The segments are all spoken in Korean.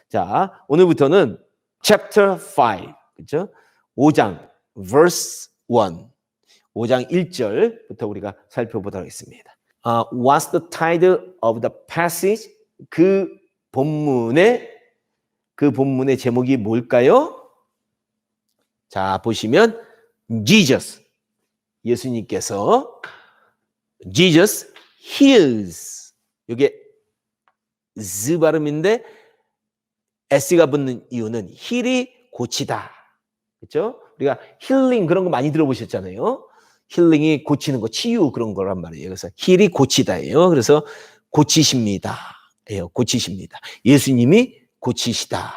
자, 오늘부터는 chapter 5, 그렇죠? 5장 verse 1. 5장 1절부터 우리가 살펴보도록 하겠습니다. What's the title of the passage? 그 본문의 제목이 뭘까요? 자, 보시면 Jesus, 예수님께서 Jesus heals. 이게 Z 발음인데 S가 붙는 이유는 heal이 고치다. 그렇죠? 우리가 힐링 그런 거 많이 들어보셨잖아요. 힐링이 고치는 거, 치유 그런 거란 말이에요. 그래서 힐이 고치다예요. 그래서 고치십니다. 예요. 고치십니다. 예수님이 고치시다.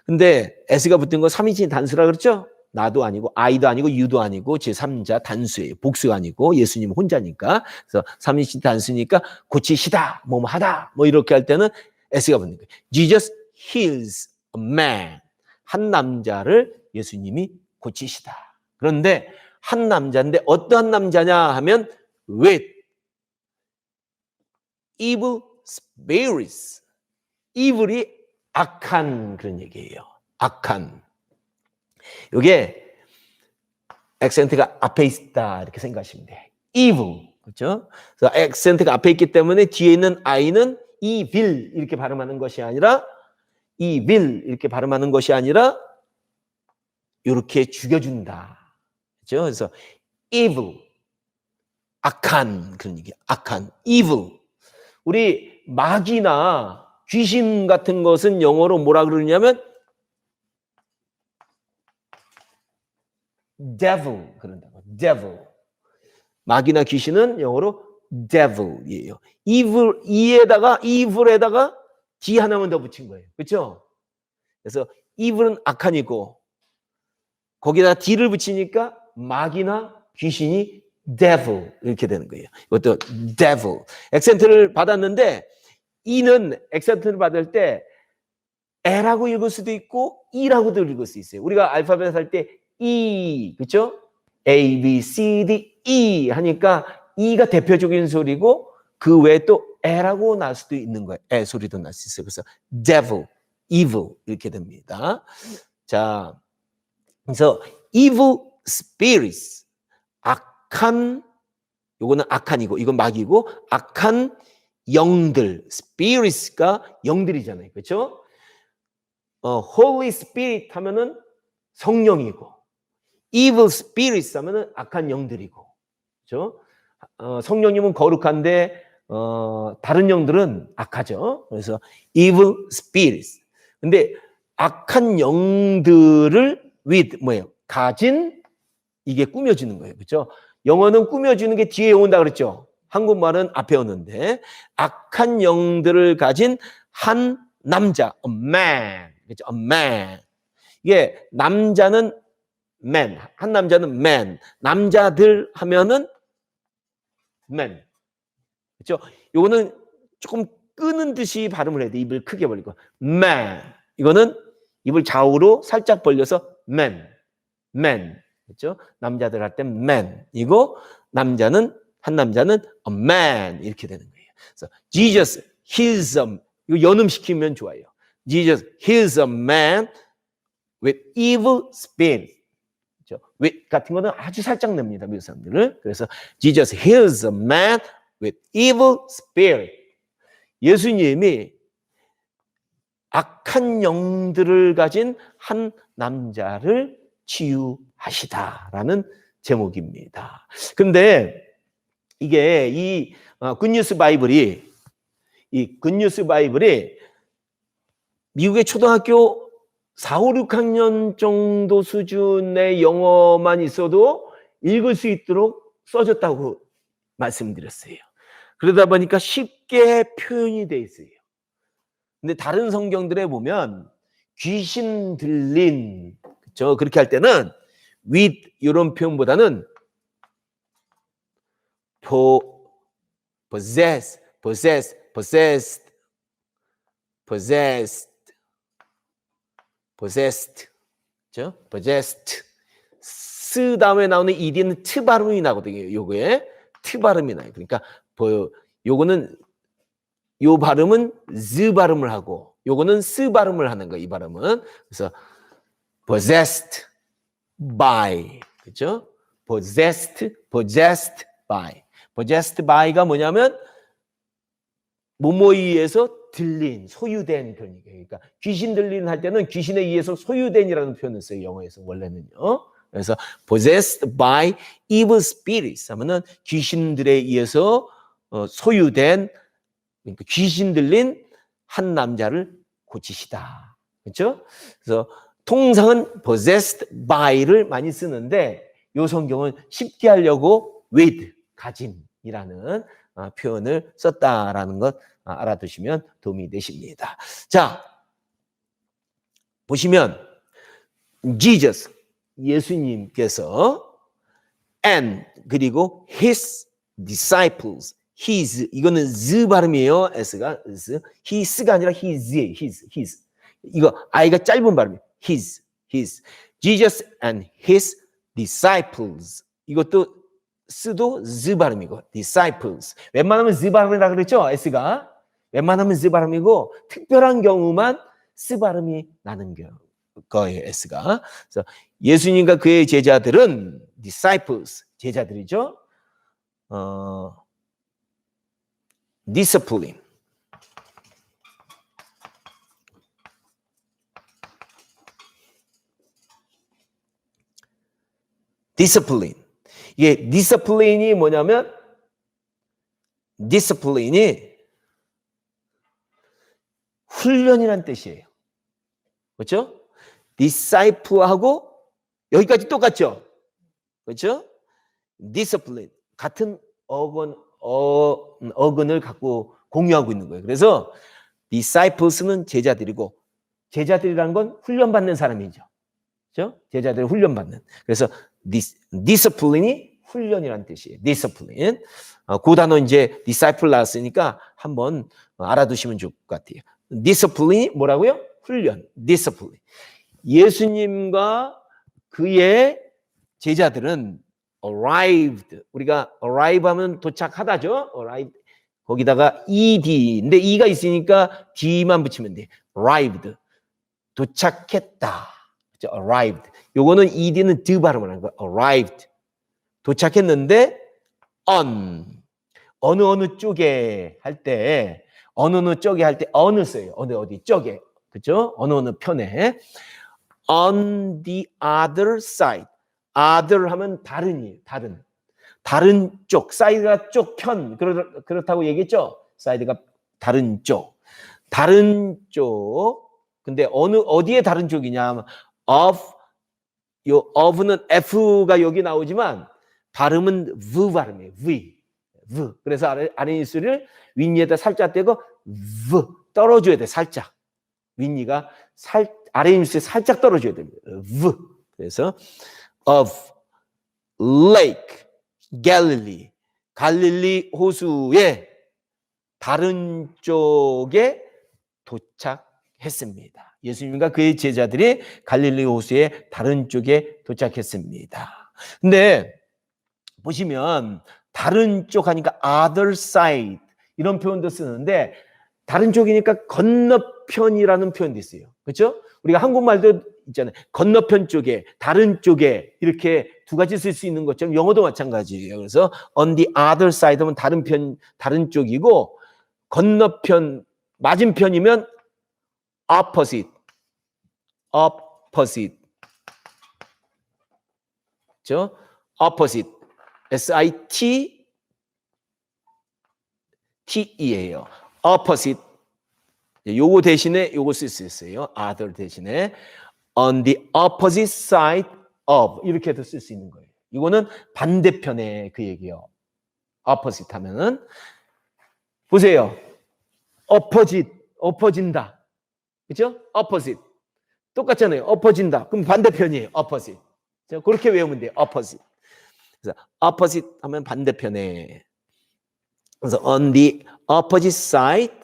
근데 S가 붙은 거 3인칭 단수라 그랬죠? 나도 아니고 I도 아니고 U도 아니고 제3자 단수예요. 복수가 아니고 예수님 혼자니까. 그래서 3인칭 단수니까 고치시다, 뭐 하다, 뭐 이렇게 할 때는 S가 붙는 거예요. Jesus heals a man. 한 남자를 예수님이 고치시다. 그런데 한 남자인데 어떠한 남자냐 하면 with evil spirits. evil이 악한 그런 얘기예요. 악한. 이게 액센트가 앞에 있다 이렇게 생각하시면 돼요. evil. 그렇죠? 그래서 액센트가 앞에 있기 때문에 뒤에 있는 I는 evil 이렇게 발음하는 것이 아니라 evil 이렇게 발음하는 것이 아니라 이렇게 죽여준다. 그렇죠? 그래서 evil, 악한 그런 얘기. 악한, evil. 우리 마귀나 귀신 같은 것은 영어로 뭐라 그러냐면 devil 그런다고. devil. 마귀나 귀신은 영어로 devil이에요. evil evil에다가 D 하나만 더 붙인 거예요. 그렇죠? 그래서 evil은 악한이고 거기다 D를 붙이니까 마귀나 귀신이 devil 이렇게 되는 거예요. 이것도 devil. 액센트를 받았는데 E는 액센트를 받을 때 L라고 읽을 수도 있고 E라고도 읽을 수 있어요. 우리가 알파벳 할 때 E, 그렇죠? A, B, C, D, E 하니까 E가 대표적인 소리고 그 외에 또 L라고 날 수도 있는 거예요. 애 소리도 날 수 있어요. 그래서 devil, evil 이렇게 됩니다. 자, 그래서 evil spirits, 악한, 요거는 악한이고 이건 마귀고 악한 영들, spirits가 영들이잖아요. 그렇죠? Holy Spirit 하면은 성령이고 evil spirits 하면은 악한 영들이고. 그렇죠? 성령님은 거룩한데 다른 영들은 악하죠. 그래서 evil spirits. 근데 악한 영들을 with 뭐예요? 가진 이게 꾸며주는 거예요. 그렇죠? 영어는 꾸며주는 게 뒤에 온다 그랬죠. 한국말은 앞에 오는데 악한 영들을 가진 한 남자, a man. 그렇죠? a man. 이게 남자는 man, 한 남자는 man. 남자들 하면은 man. 그렇죠? 요거는 조금 끄는 듯이 발음을 해야 돼. 입을 크게 벌리고. man. 이거는 입을 좌우로 살짝 벌려서 man. man. 그렇죠? 남자들 할 때 man. 이거 한 남자는 a man 이렇게 되는 거예요. 그래서 Jesus heals a, 이거 연음시키면 좋아요. Jesus heals a man with evil spirit. 그렇죠? with 같은 거는 아주 살짝 냅니다. 미국 사람들을. 그래서 Jesus heals a man with evil spirit. 예수님이 악한 영들을 가진 한 남자를 치유하시다라는 제목입니다. 근데 이게 이 굿뉴스 바이블이 미국의 초등학교 4, 5, 6학년 정도 수준의 영어만 있어도 읽을 수 있도록 써졌다고 말씀드렸어요. 그러다 보니까 쉽게 표현이 돼 있어요. 근데 다른 성경들에 보면 귀신 들린, 그렇죠? 그렇게 할 때는 with 이런 표현보다는 possessed, 그렇죠? possessed. 스 다음에 나오는 ed는 트 발음이 나거든요. 요거에 트 발음이 나요. 그러니까 요거는 요 발음은 z 발음을 하고 요거는 스 발음을 하는 거예요. 이 발음은. 그래서 possessed by. 그죠? possessed by. possessed by가 뭐냐면 뭐뭐에 의해서 들린, 소유된 그런 얘기예요. 그러니까 귀신 들리는 할 때는 귀신에 의해서 소유된이라는 표현을 써요. 영어에서 원래는요. 그래서 possessed by evil spirits 하면은 귀신들에 의해서 소유된, 그러니까 귀신 들린 한 남자를 고치시다. 그렇죠? 그래서 통상은 possessed by를 많이 쓰는데 이 성경은 쉽게 하려고 with, 가짐이라는 표현을 썼다라는 것 알아두시면 도움이 되십니다. 자, 보시면 Jesus, 예수님께서 and 그리고 his disciples, his 이거는 z 발음이에요. s가 his가 아니라 his예요. his 이거 i가 짧은 발음이에요. his Jesus and his disciples 이것도 스도 z 발음이고 disciples 웬만하면 z 발음이라 그랬죠. s가 웬만하면 z 발음이고 특별한 경우만 s 발음이 나는 거예요. s가. 그래서 예수님과 그의 제자들은 disciples 제자들이죠. discipline 이게 디스플레인이 뭐냐면 디스플레인이 훈련이란 뜻이에요. 그렇죠? 디사이플하고 여기까지 똑같죠? 그렇죠? 디스플레인 같은 어근을 갖고 공유하고 있는 거예요. 그래서 디사이플스는 제자들이고 제자들이라는 건 훈련받는 사람이죠. 그렇죠? 제자들을 훈련받는. 그래서 디스플린이 훈련이라는 뜻이에요. 디스플린. 그 단어 이제 디사이플 나왔으니까 한번 알아두시면 좋을 것 같아요. 디스플린이 뭐라고요? 훈련. 디스플린. 예수님과 그의 제자들은 arrived. 우리가 arrive 하면 도착하다죠. arrived. 거기다가 ed. 근데 e가 있으니까 d만 붙이면 돼. arrived. 도착했다. 그렇죠? arrived. 요거는 ed는 d 발음을 하는 거예요. arrived. 도착했는데 on. 어느 쪽에 할 때 어느 쪽에 할 때 어느 써요. 어디 쪽에. 그렇죠? 어느 편에. on the other side. other 하면 다른이에요. 다른 쪽. 사이드가 쪽편. 그렇다고 얘기했죠? 사이드가 다른 쪽. 근데 어디에 다른 쪽이냐? of는 f가 여기 나오지만 발음은 v 발음이에요. v. 그래서 아래 입술을 윗니에다 살짝 떼고 v 떨어줘야 돼. 살짝. 윗니가 아래 입술에 살짝 떨어줘야 됩니다. v. 그래서 of lake Galilee. 갈릴리 호수의 다른 쪽에 도착했습니다. 예수님과 그의 제자들이 갈릴리 호수의 다른 쪽에 도착했습니다. 근데 보시면 다른 쪽 하니까 other side 이런 표현도 쓰는데 다른 쪽이니까 건너편이라는 표현도 있어요. 그렇죠? 우리가 한국말도 있잖아요. 건너편 쪽에, 다른 쪽에 이렇게 두 가지 쓸 수 있는 것처럼 영어도 마찬가지예요. 그래서 on the other side 하면 다른 쪽이고 건너편, 맞은편이면 opposite. 그렇죠? opposite. SITTE예요. opposite. 요거 대신에 요거 쓸 수 있어요. other 대신에 on the opposite side of 이렇게도 쓸 수 있는 거예요. 이거는 반대편의 그 얘기예요. opposite 하면은 보세요. 엎어진다. 그렇죠? opposite. 똑같잖아요. 엎어진다. 그럼 반대편이에요. opposite. 그렇게 외우면 돼요. opposite. 그래서 opposite 하면 반대편에. 그래서 on the opposite side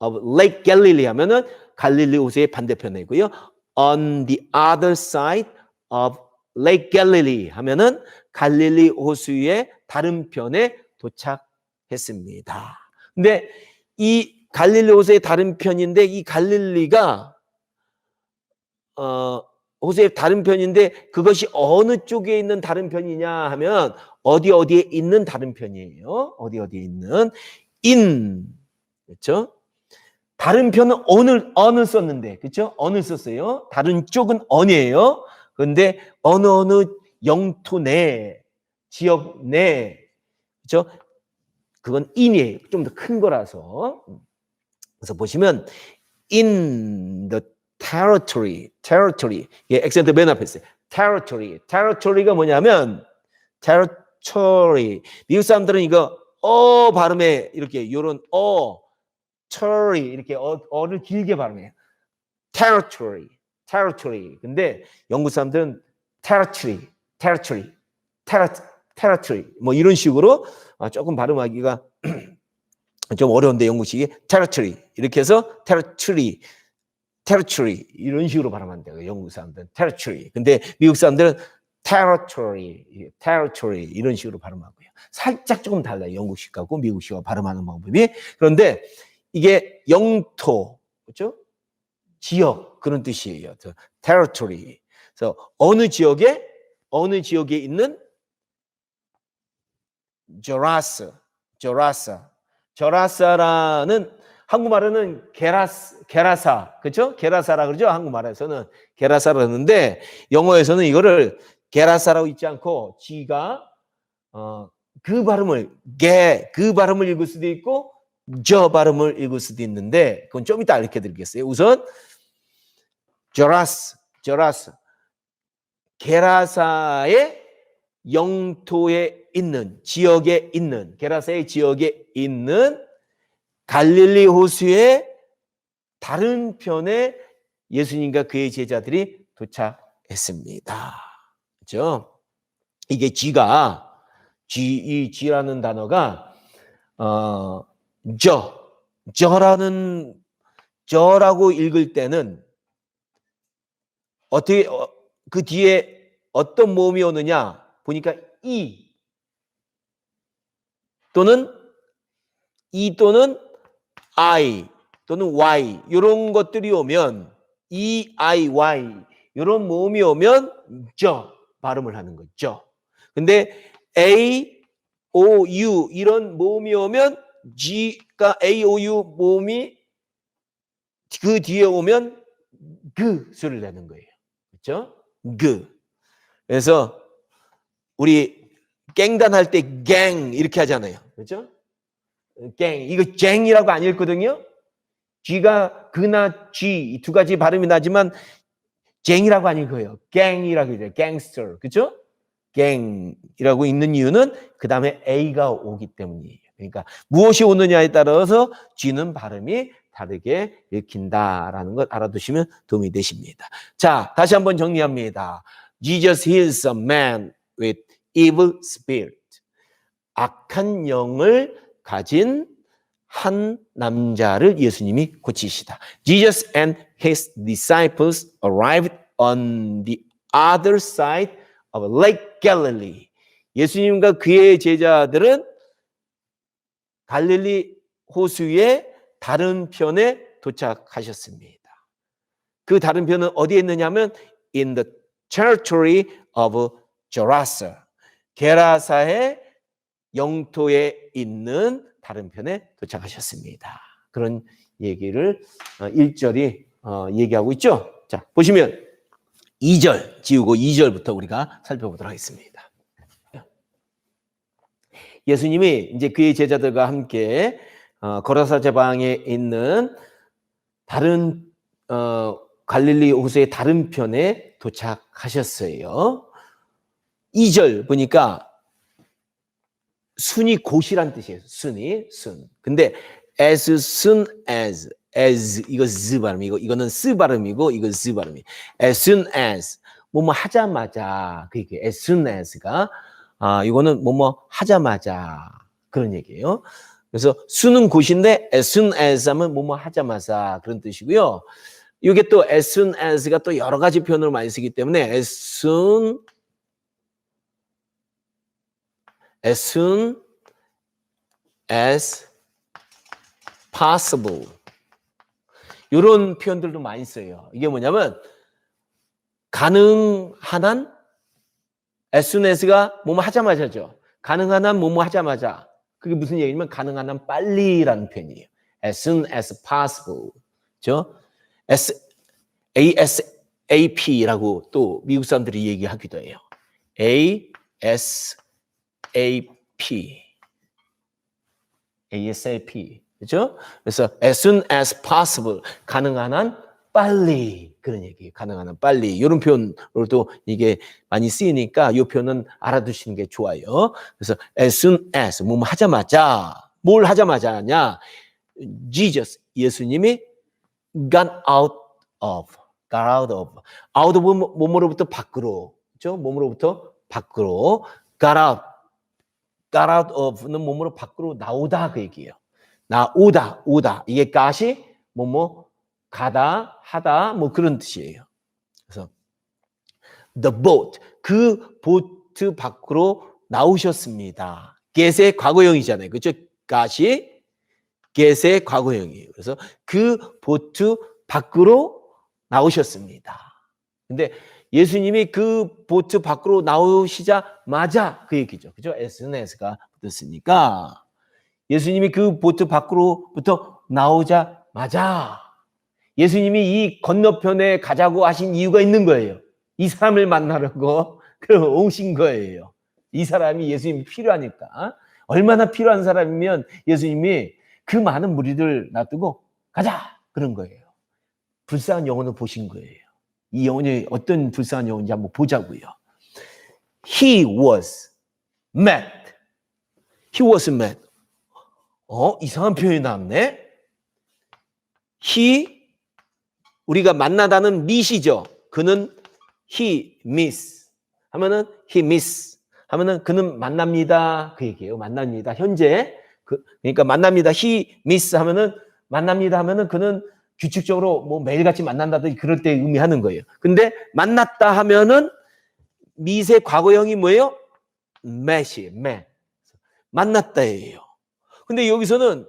of Lake Galilee 하면은 갈릴리 호수의 반대편이고요. On the other side of Lake Galilee 하면은 갈릴리 호수의 다른 편에 도착했습니다. 근데 이 갈릴리 호수의 다른 편인데 이 갈릴리가 호수의 다른 편인데 그것이 어느 쪽에 있는 다른 편이냐 하면 어디에 있는 다른 편이에요. 어디에 있는 그렇죠? 다른 편은 어느 썼는데 그렇죠? 어느 썼어요. 다른 쪽은 언이에요. 그런데 어느 영토 내 지역 내 그렇죠? 그건 in이에요. 좀 더 큰 거라서. 그래서 보시면 in the territory. 예, 액센트 맨 앞에 있어요. territory가 뭐냐면 territory. 미국 사람들은 이거 발음에 이렇게 요런 territory 이렇게 어를 길게 발음해요. territory. 근데 영국 사람들은 territory 뭐 이런 식으로 조금 발음하기가 좀 어려운데 영국식이 territory 이렇게 해서 territory 이런 식으로 발음하면 돼요. 영국 사람들은 territory. 근데 미국 사람들은 territory 이런 식으로 발음하고요. 살짝 조금 달라요. 영국식하고 미국식하고 발음하는 방법이. 그런데 이게 영토, 그렇죠? 지역 그런 뜻이에요. territory. 그래서 어느 지역에 있는 저라사라는 한국말에는 게라사, 그렇죠? 게라사라 그러죠? 한국말에서는 게라사라 그러는데 영어에서는 이거를 게라사라고 읽지 않고 G가 그 발음을 읽을 수도 있고 저 발음을 읽을 수도 있는데 그건 좀 이따 알려 드리겠어요. 우선 저라스 게라사의 영토에 있는 지역에 있는 게라사의 지역에 있는 갈릴리 호수의 다른 편에 예수님과 그의 제자들이 도착했습니다. 그렇죠? 이게 이 G라는 단어가 저라고 읽을 때는 어떻게 그 뒤에 어떤 모음이 오느냐 보니까 이 또는 I 또는 Y 이런 것들이 오면 EIY 이런 모음이 오면 저 발음을 하는 거죠. 근데 AOU 이런 모음이 오면 G가 AOU 모음이 그 뒤에 오면 그 소리를 내는 거예요. 그렇죠? 그래서 우리 갱단 할 때 갱 이렇게 하잖아요. 그렇죠? 이거 쟁이라고 안 읽거든요. G가 그나 G 이 두 가지 발음이 나지만 쟁이라고 안 읽어요. 갱이라고 해요. 갱스터. 그렇죠? 갱이라고 읽는 이유는 그 다음에 A가 오기 때문이에요. 그러니까 무엇이 오느냐에 따라서 G는 발음이 다르게 읽힌다라는 걸 알아두시면 도움이 되십니다. 자, 다시 한번 정리합니다. Jesus heals a man with evil spirit. 악한 영을 가진 한 남자를 예수님이 고치시다. Jesus and his disciples arrived on the other side of Lake Galilee. 예수님과 그의 제자들은 갈릴리 호수의 다른 편에 도착하셨습니다. 그 다른 편은 어디에 있느냐면 in the territory of Gerasa. 게라사의 영토에 있는 다른 편에 도착하셨습니다. 그런 얘기를 1절이 얘기하고 있죠. 자, 보시면 2절 지우고 2절부터 우리가 살펴보도록 하겠습니다. 예수님이 이제 그의 제자들과 함께 거라사 제방에 있는 다른 갈릴리 호수의 다른 편에 도착하셨어요. 2절 보니까 순이 곧이란 뜻이에요. 순. 근데 as soon as 이거 z 발음이고 이거는 s 발음이고 이거 z 발음이. as soon as 뭐뭐 하자마자 그 얘기예요. as soon as가 이거는 뭐뭐 하자마자 그런 얘기예요. 그래서 순은 곧인데 as soon as 하면 뭐뭐 하자마자 그런 뜻이고요. 이게 또 as soon as가 또 여러 가지 표현을 많이 쓰기 때문에 as soon as possible. 이런 표현들도 많이 써요. 이게 뭐냐면 가능한 한 as soon as가 뭐뭐 하자마자죠. 가능한 한 뭐뭐 하자마자. 그게 무슨 얘기냐면 가능한 한 빨리라는 표현이에요. as soon as possible. 그죠? ASAP라고 또 미국 사람들이 얘기하기도 해요. ASAP. 그죠? 그래서 as soon as possible. 가능한 한 빨리. 그런 얘기예요. 가능한 한 빨리. 이런 표현으로도 이게 많이 쓰이니까 이 표현은 알아두시는 게 좋아요. 그래서 as soon as 뭐 하자마자. 뭘 하자마자 하냐? Jesus, 예수님이 got out of. out of 몸으로부터 밖으로. 그죠? 몸으로부터 밖으로. got out of는 몸으로 밖으로 나오다 그 얘기예요. 오다. 이게 got이 뭐뭐 가다, 하다 뭐 그런 뜻이에요. 그래서 the boat, 그 보트 밖으로 나오셨습니다. get의 과거형이잖아요. 그렇죠? got이 get의 과거형이에요. 그래서 그 보트 밖으로 나오셨습니다. 근데 예수님이 그 보트 밖으로 나오시자마자 그 얘기죠. 그죠? as soon as가 붙었으니까 예수님이 그 보트 밖으로부터 나오자마자 예수님이 이 건너편에 가자고 하신 이유가 있는 거예요. 이 사람을 만나려고 오신 거예요. 이 사람이 예수님이 필요하니까. 얼마나 필요한 사람이면 예수님이 그 많은 무리들 놔두고 가자 그런 거예요. 불쌍한 영혼을 보신 거예요. 이 영혼이 어떤 불쌍한 영혼인지 한번 보자고요. He was met. 이상한 표현이 나왔네. 우리가 만나다는 meet이죠. 그는 he meets 하면은 그는 만납니다. 그 얘기예요. 만납니다. 현재 그러니까 만납니다. he meets 하면은 만납니다 하면은 그는 규칙적으로 뭐 매일같이 만난다든지 그럴 때 의미하는 거예요. 근데 만났다 하면은 meet의 과거형이 뭐예요? met. 만났다예요. 근데 여기서는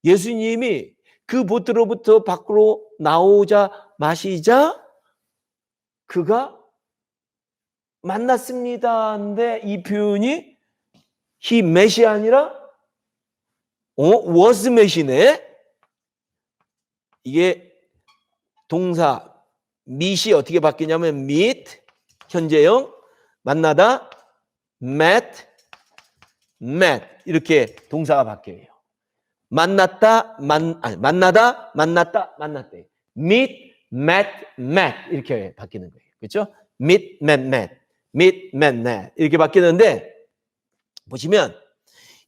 예수님이 그 보트로부터 밖으로 나오자 그가 만났습니다. 근데 이 표현이 he met이 아니라 was met이네. 이게 동사 meet이 어떻게 바뀌냐면 meet 현재형 만나다 met 이렇게 동사가 바뀌어요. 만나다 meet met 이렇게 바뀌는 거예요. 그렇죠? meet met 이렇게 바뀌는데 보시면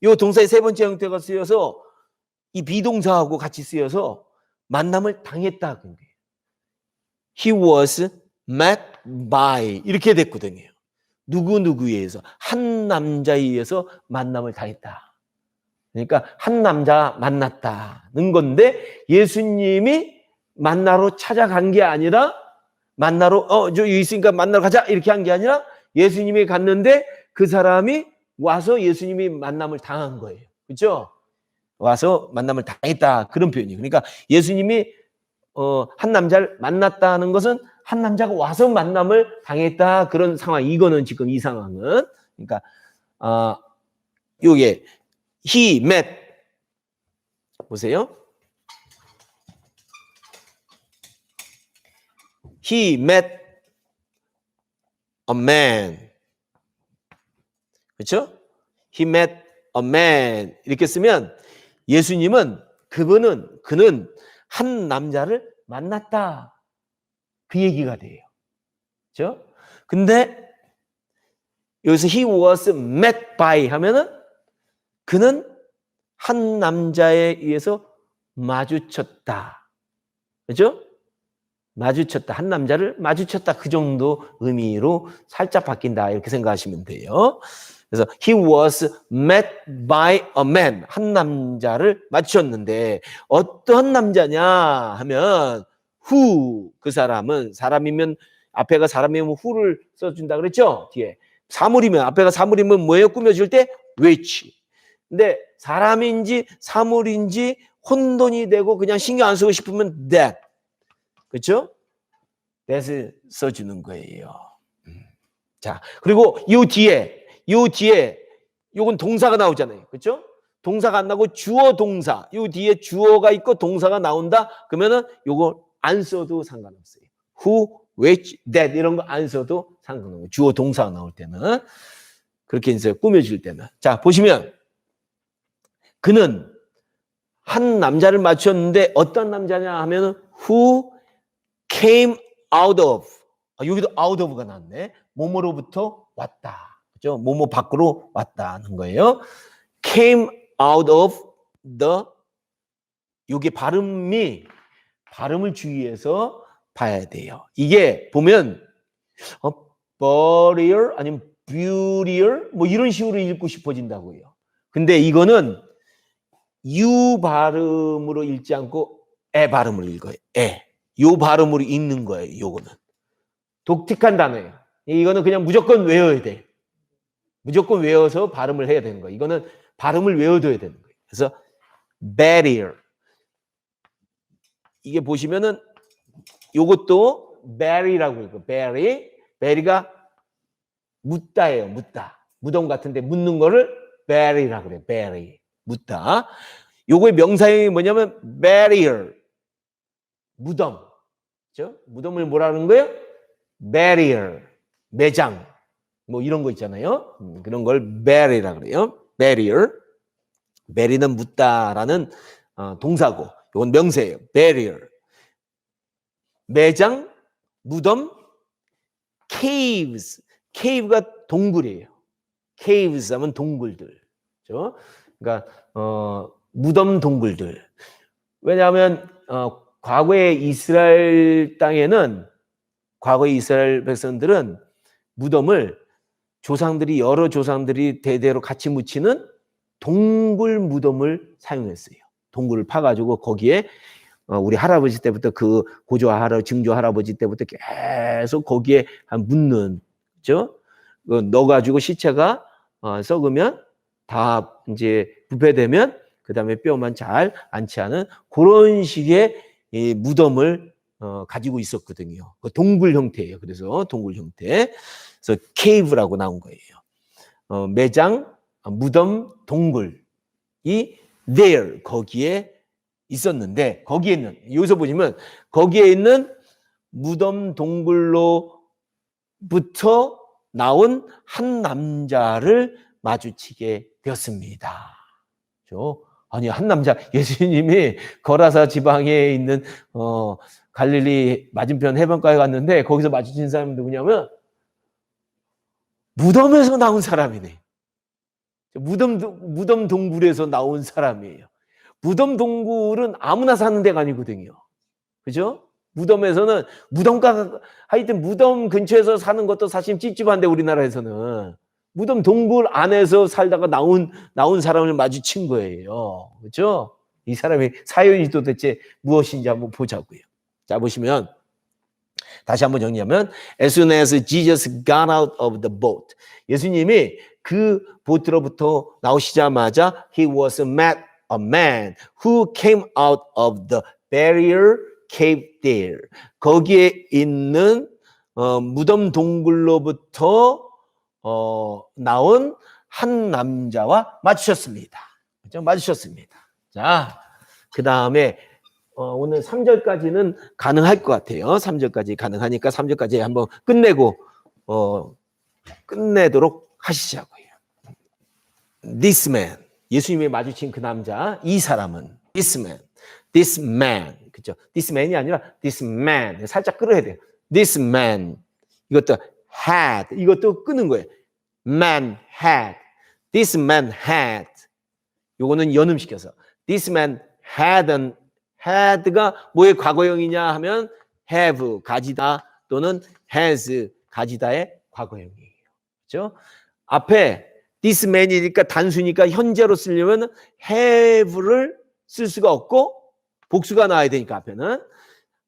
이 동사의 세 번째 형태가 쓰여서 이 비동사하고 같이 쓰여서 만남을 당했다 그런 거예요. He was met by 이렇게 됐거든요. 누구누구에 의해서 한 남자에 의해서 만남을 당했다. 그러니까 한 남자 만났다는 건데 예수님이 만나러 찾아간 게 아니라 만나러 여기 있으니까 만나러 가자 이렇게 한 게 아니라 예수님이 갔는데 그 사람이 와서 예수님이 만남을 당한 거예요. 그렇죠? 와서 만남을 당했다 그런 표현이에요. 그러니까 예수님이 한 남자를 만났다는 것은 한 남자가 와서 만남을 당했다 그런 상황. 이거는 지금 이 상황은 그러니까 요게 he met 보세요. He met a man. 그렇죠? He met a man. 이렇게 쓰면 예수님은 그는 한 남자를 만났다. 그 얘기가 돼요. 그렇죠? 근데 여기서 he was met by 하면은 그는 한 남자에 의해서 마주쳤다. 그렇죠? 마주쳤다. 한 남자를 마주쳤다. 그 정도 의미로 살짝 바뀐다. 이렇게 생각하시면 돼요. 그래서 he was met by a man. 한 남자를 마주쳤는데 어떤 남자냐 하면 who 그 사람은 사람이면 앞에가 사람이면 who를 써준다 그랬죠? 뒤에 사물이면 앞에가 사물이면 뭐예요? 꾸며줄 때 which 근데 사람인지 사물인지 혼돈이 되고 그냥 신경 안 쓰고 싶으면 that. 그렇죠? that을 써주는 거예요. 자, 그리고 요 뒤에 요건 동사가 나오잖아요. 그렇죠? 동사가 안 나고 주어 동사. 요 뒤에 주어가 있고 동사가 나온다. 그러면은 요거 안 써도 상관없어요. who, which, that 이런 거 안 써도 상관없어요. 주어 동사가 나올 때는. 그렇게 이제 꾸며질 때는. 자, 보시면 그는 한 남자를 맞췄는데 어떤 남자냐 하면은 who came out of. 여기도 out of가 나왔네. 뭐뭐로부터 왔다. 그죠? 뭐뭐 밖으로 왔다는 거예요. came out of the. 요게 발음을 주의해서 봐야 돼요. 이게 보면 burial 아니면 burial 뭐 이런 식으로 읽고 싶어진다고요. 근데 이거는 U 발음으로 읽지 않고 에 발음을 읽어요. 에. 요 발음으로 읽는 거예요. 요거는. 독특한 단어예요. 이거는 그냥 무조건 외워야 돼. 무조건 외워서 발음을 해야 되는 거예요. 이거는 발음을 외워둬야 되는 거예요. 그래서 barrier. 이게 보시면은 요것도 bury라고 읽고 bury가 묻다예요. 묻다. 무덤 같은데 묻는 거를 bury라고 그래요. bury. 묻다. 요거의 명사형이 뭐냐면 barrier. 무덤. 그렇죠? 무덤을 뭐라는 거예요? barrier. 매장. 뭐 이런 거 있잖아요. 그런 걸 bury라고 그래요. barrier. bury는 묻다라는 동사고 이건 명사예요. barrier. 매장, 무덤, caves. cave가 동굴이에요. caves 하면 동굴들. 그렇죠? 그러니까 무덤 동굴들. 왜냐하면 과거의 이스라엘 땅에는 과거의 이스라엘 백성들은 무덤을 여러 조상들이 대대로 같이 묻히는 동굴 무덤을 사용했어요. 동굴을 파가지고 거기에 우리 할아버지 때부터 그 증조 할아버지 때부터 계속 거기에 묻는, 그죠? 넣어가지고 시체가 썩으면 다 이제 부패되면 그 다음에 뼈만 잘 안치하는 그런 식의 이 무덤을 가지고 있었거든요. 그 동굴 형태예요. 그래서 동굴 형태. 그래서 cave라고 나온 거예요. 매장, 무덤, 동굴이 there 거기에 있었는데 거기에 있는 여기서 보시면 거기에 있는 무덤 동굴로부터 나온 한 남자를 마주치게 되었습니다. 그렇죠? 아니 한 남자 예수님이 거라사 지방에 있는 갈릴리 맞은편 해변가에 갔는데 거기서 마주친 사람이 누구냐면 무덤에서 나온 사람이네. 무덤 동굴에서 나온 사람이에요. 무덤 동굴은 아무나 사는 데가 아니거든요. 그죠? 무덤에서는 하여튼 무덤 근처에서 사는 것도 사실 찝찝한데 우리나라에서는 무덤 동굴 안에서 살다가 나온 사람을 마주친 거예요. 그렇죠? 이 사람의 사연이 도대체 무엇인지 한번 보자고요. 자, 보시면 다시 한번 정리하면 as soon as Jesus got out of the boat. 예수님이 그 보트로부터 나오시자마자 he was met a man who came out of the barrier cave there. 거기에 있는 무덤 동굴로부터 나온 한 남자와 마주쳤습니다. 그렇죠? 마주쳤습니다. 자, 그 다음에 오늘 3절까지는 가능할 것 같아요. 3절까지 가능하니까 3절까지 한번 끝내도록 하시자고요. This man, 예수님이 마주친 그 남자, 이 사람은 this man, 그렇죠? This man이 아니라 this man, 살짝 끌어야 돼요. This man, 이것도 had, 이것도 끄는 거예요. Man had, this man had. 요거는 연음시켜서 this man had가 뭐의 과거형이냐 하면 have, 가지다 또는 has, 가지다의 과거형이에요. 그렇죠? 앞에 this man이니까 단수니까 현재로 쓰려면 have를 쓸 수가 없고 복수가 나와야 되니까 앞에는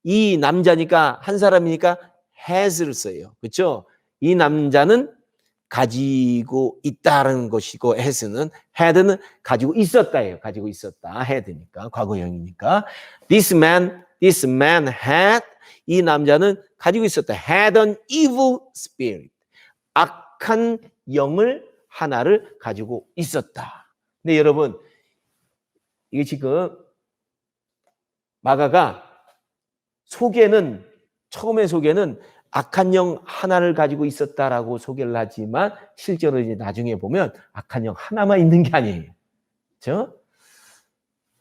이 남자니까 한 사람이니까 has를 써요. 그렇죠? 이 남자는 가지고 있다는 것이고 has는 had는 가지고 있었다예요. 가지고 있었다. had니까 과거형이니까 this man had 이 남자는 가지고 있었다. had an evil spirit. 악한 영을 하나를 가지고 있었다. 근데 여러분 이게 지금 마가가 처음에 소개는 악한 영 하나를 가지고 있었다라고 소개를 하지만 실제로 이제 나중에 보면 악한 영 하나만 있는 게 아니에요. 그렇죠?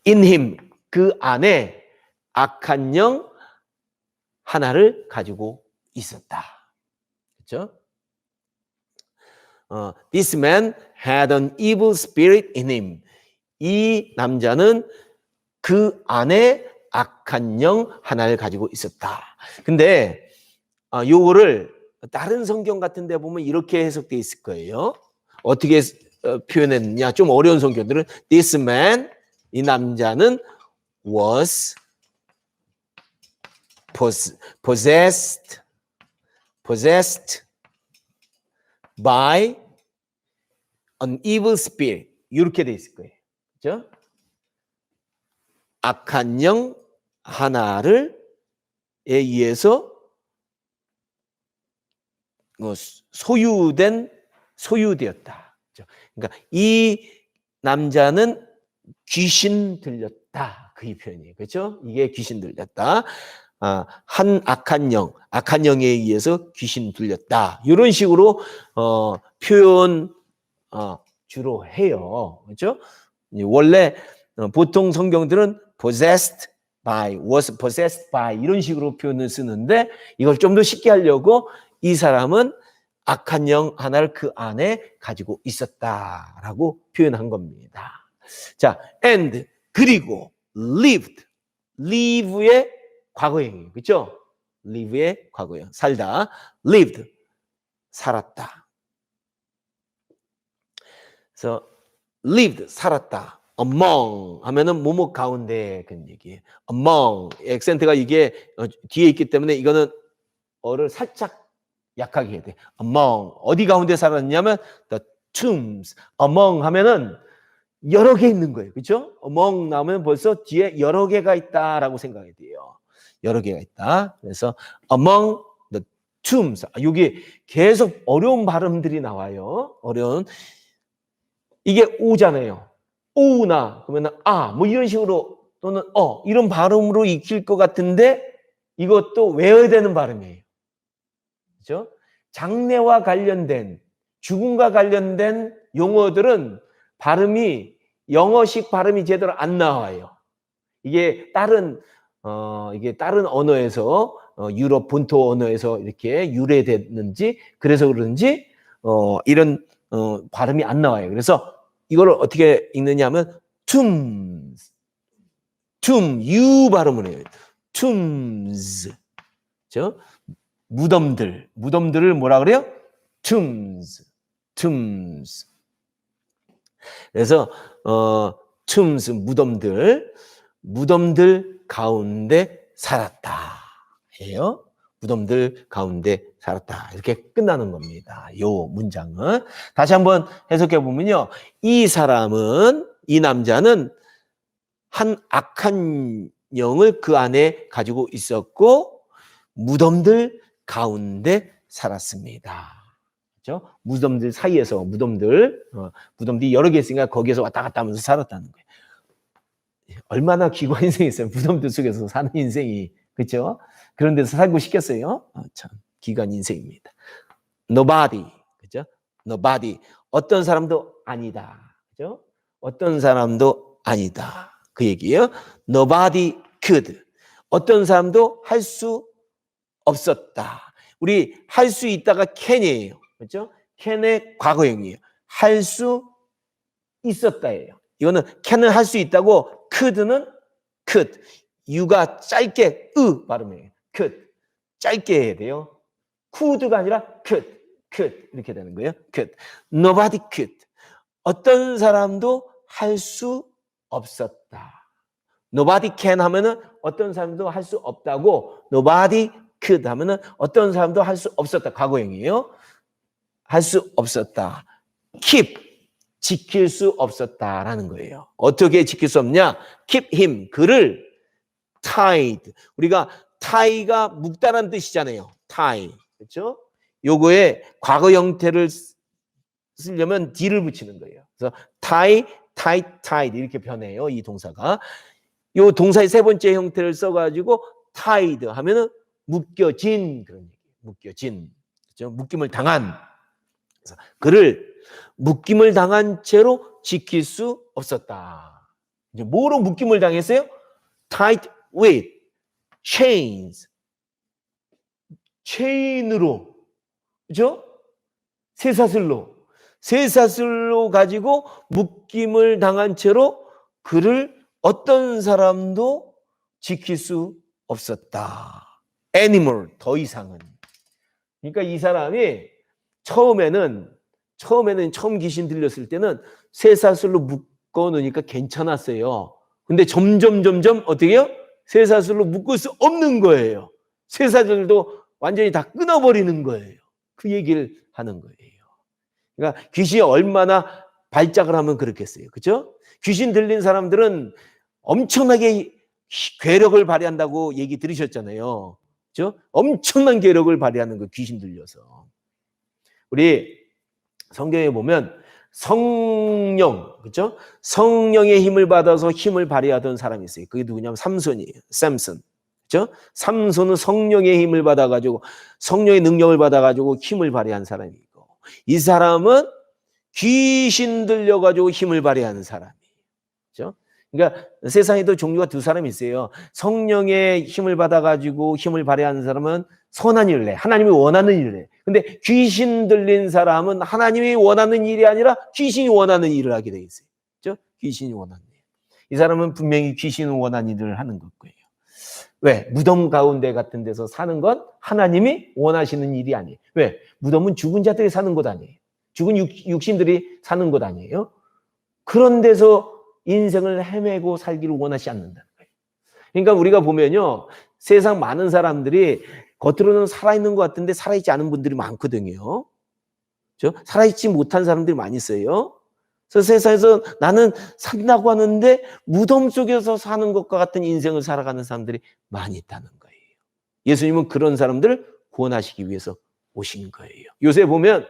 In him 그 안에 악한 영 하나를 가지고 있었다. 그렇죠? This man had an evil spirit in him. 이 남자는 그 안에 악한 영 하나를 가지고 있었다. 근데 요거를 다른 성경 같은 데 보면 이렇게 해석되어 있을 거예요. 어떻게 표현했느냐? 좀 어려운 성경들은 this man, 이 남자는 was possessed by an evil spirit. 이렇게 돼 있을 거예요. 그렇죠? 악한 영 하나를 에 의해서 소유되었다. 그러니까 이 남자는 귀신 들렸다. 그 표현이에요. 그렇죠? 이게 귀신 들렸다. 한 악한 영에 의해서 귀신 들렸다. 이런 식으로 표현 주로 해요. 그렇죠? 원래 보통 성경들은 was possessed by 이런 식으로 표현을 쓰는데 이걸 좀 더 쉽게 하려고 이 사람은 악한 영 하나를 그 안에 가지고 있었다라고 표현한 겁니다. 자, and 그리고 live의 과거형이에요. 그렇죠? live의 과거형. 살다. lived 살았다. 그래서 lived 살았다. among 하면은 뭐뭐 가운데 그런 얘기예요. among 액센트가 이게 뒤에 있기 때문에 이거는 어를 살짝 약하게 해야 돼. among 어디 가운데 살았냐면 the tombs. among 하면은 여러 개 있는 거예요. 그렇죠? among 나오면 벌써 뒤에 여러 개가 있다라고 생각이 돼요. 여러 개가 있다. 그래서 among the tombs. 여기 계속 어려운 발음들이 나와요. 어려운 이게 오잖아요. 오나 그러면 뭐 이런 식으로 또는 이런 발음으로 익힐 것 같은데 이것도 외워야 되는 발음이에요. 그렇죠? 장례와 관련된 죽음과 관련된 용어들은 발음이 영어식 발음이 제대로 안 나와요. 이게 다른 언어에서 유럽 본토 언어에서 이렇게 유래됐는지 그래서 그런지 이런 발음이 안 나와요. 그래서 이거를 어떻게 읽느냐 하면 tombs, 발음을 해요. tombs, 그렇죠? 무덤들을 뭐라 그래요? tombs. 그래서 tombs 무덤들 가운데 살았다. 예요. 무덤들 가운데 살았다. 이렇게 끝나는 겁니다. 요 문장은. 다시 한번 해석해 보면요. 이 남자는 한 악한 영을 그 안에 가지고 있었고 무덤들 가운데 살았습니다. 그렇죠? 무덤들 사이에서 무덤들이 여러 개 있으니까 거기에서 왔다 갔다 하면서 살았다는 거예요. 얼마나 귀한 인생이 있어요. 무덤들 속에서 사는 인생이. 그렇죠? 그런 데서 살고 싶겠어요? 참 귀한 인생입니다. Nobody. 그죠? Nobody. 어떤 사람도 아니다. 그죠? 어떤 사람도 아니다. 그 얘기예요. Nobody could. 어떤 사람도 할 수 없었다. 우리 할 수 있다가 can이에요. 그렇죠? can의 과거형이에요. 할 수 있었다예요. 이거는 can은 할 수 있다고 could는 could. 유가 짧게 발음해요. could. 짧게 해야 돼요. could가 아니라 could 이렇게 되는 거예요. could. Nobody could. 어떤 사람도 할 수 없었다. Nobody can 하면은 어떤 사람도 할 수 없다고 Nobody could 하면은 어떤 사람도 할 수 없었다. 과거형이에요. 할 수 없었다. keep, 지킬 수 없었다라는 거예요. 어떻게 지킬 수 없냐? keep him, 그를 tied. 우리가 tie가 묶다라는 뜻이잖아요. tie. 그렇죠? 요거에 과거 형태를 쓰려면 d를 붙이는 거예요. 그래서 tie, tied 이렇게 변해요. 이 동사가. 요 동사의 세 번째 형태를 써가지고 tied 하면은 묶여진 그런 얘기예요. 묶여진. 그렇죠? 묶임을 당한. 그래서 그를 묶임을 당한 채로 지킬 수 없었다. 이제 뭐로 묶임을 당했어요? tied with chains. 체인으로. 그죠? 쇠사슬로. 쇠사슬로 가지고 묶임을 당한 채로 그를 어떤 사람도 지킬 수 없었다. animal, 더 이상은. 그러니까 이 사람이 처음 귀신 들렸을 때는 쇠사슬로 묶어 놓으니까 괜찮았어요. 근데 점점 어떻게 해요? 쇠사슬로 묶을 수 없는 거예요. 쇠사슬도 완전히 다 끊어버리는 거예요. 그 얘기를 하는 거예요. 그러니까 귀신이 얼마나 발작을 하면 그렇겠어요. 그렇죠? 귀신 들린 사람들은 엄청나게 괴력을 발휘한다고 얘기 들으셨잖아요. 그렇죠? 엄청난 괴력을 발휘하는 거 귀신 들려서. 우리 성경에 보면 성령, 그렇죠? 성령의 힘을 받아서 힘을 발휘하던 사람이 있어요. 그게 누구냐면 삼손이에요. 샘슨. 그렇죠? 삼손은 성령의 힘을 받아가지고 성령의 능력을 받아가지고 힘을 발휘한 사람이고, 이 사람은 귀신 들려가지고 힘을 발휘하는 사람이에요. 그렇죠? 그러니까 세상에도 종류가 두 사람이 있어요. 성령의 힘을 받아가지고 힘을 발휘하는 사람은 선한 일을 해. 하나님이 원하는 일을 해. 근데 귀신 들린 사람은 하나님이 원하는 일이 아니라 귀신이 원하는 일을 하게 돼 있어요. 그렇죠? 귀신이 원하는 일. 이 사람은 분명히 귀신이 원하는 일을 하는 거예요. 왜? 무덤 가운데 같은 데서 사는 건 하나님이 원하시는 일이 아니에요. 왜? 무덤은 죽은 자들이 사는 곳 아니에요. 죽은 육신들이 사는 곳 아니에요. 그런 데서 인생을 헤매고 살기를 원하지 않는다는 거예요. 그러니까 우리가 보면요, 세상 많은 사람들이 겉으로는 살아있는 것 같은데 살아있지 않은 분들이 많거든요. 그렇죠? 살아있지 못한 사람들이 많이 있어요. 그래서 세상에서 나는 산다고 하는데 무덤 속에서 사는 것과 같은 인생을 살아가는 사람들이 많이 있다는 거예요. 예수님은 그런 사람들을 구원하시기 위해서 오신 거예요. 요새 보면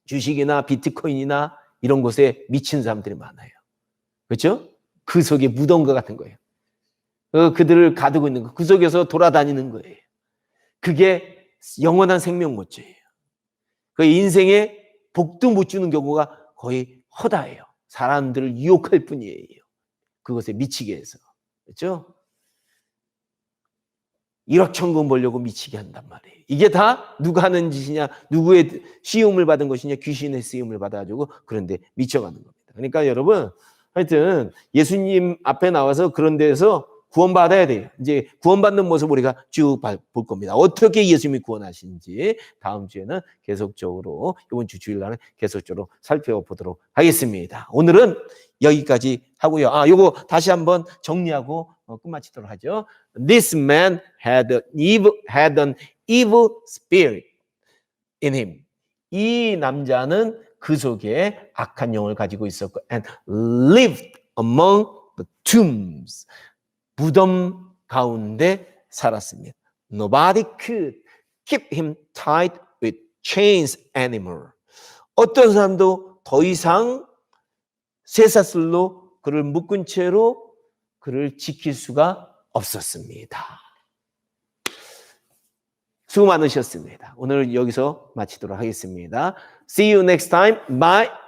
주식이나 비트코인이나 이런 곳에 미친 사람들이 많아요. 그렇죠? 그 속에 무덤과 같은 거예요. 그들을 가두고 있는 거, 그 속에서 돌아다니는 거예요. 그게 영원한 생명 못 줘요. 그 인생에 복도 못 주는 경우가 거의 허다해요. 사람들을 유혹할 뿐이에요. 그것에 미치게 해서. 그렇죠? 1억 천금 벌려고 미치게 한단 말이에요. 이게 다 누가 하는 짓이냐, 누구의 시험을 받은 것이냐, 귀신의 시험을 받아가지고 그런데 미쳐가는 겁니다. 그러니까 여러분, 하여튼 예수님 앞에 나와서 그런 데서 구원받아야 돼요. 이제 구원받는 모습 우리가 쭉 볼 겁니다. 어떻게 예수님이 구원하시는지 다음 주에는 계속적으로, 이번 주 주일날은 계속적으로 살펴보도록 하겠습니다. 오늘은 여기까지 하고요. 요거 다시 한번 정리하고 끝마치도록 하죠. This man had an evil spirit in him. 이 남자는 그 속에 악한 영을 가지고 있었고, and lived among the tombs. 무덤 가운데 살았습니다. Nobody could keep him tied with chains anymore. 어떤 사람도 더 이상 쇠사슬로 그를 묶은 채로 그를 지킬 수가 없었습니다. 수고 많으셨습니다. 오늘 여기서 마치도록 하겠습니다. See you next time. Bye.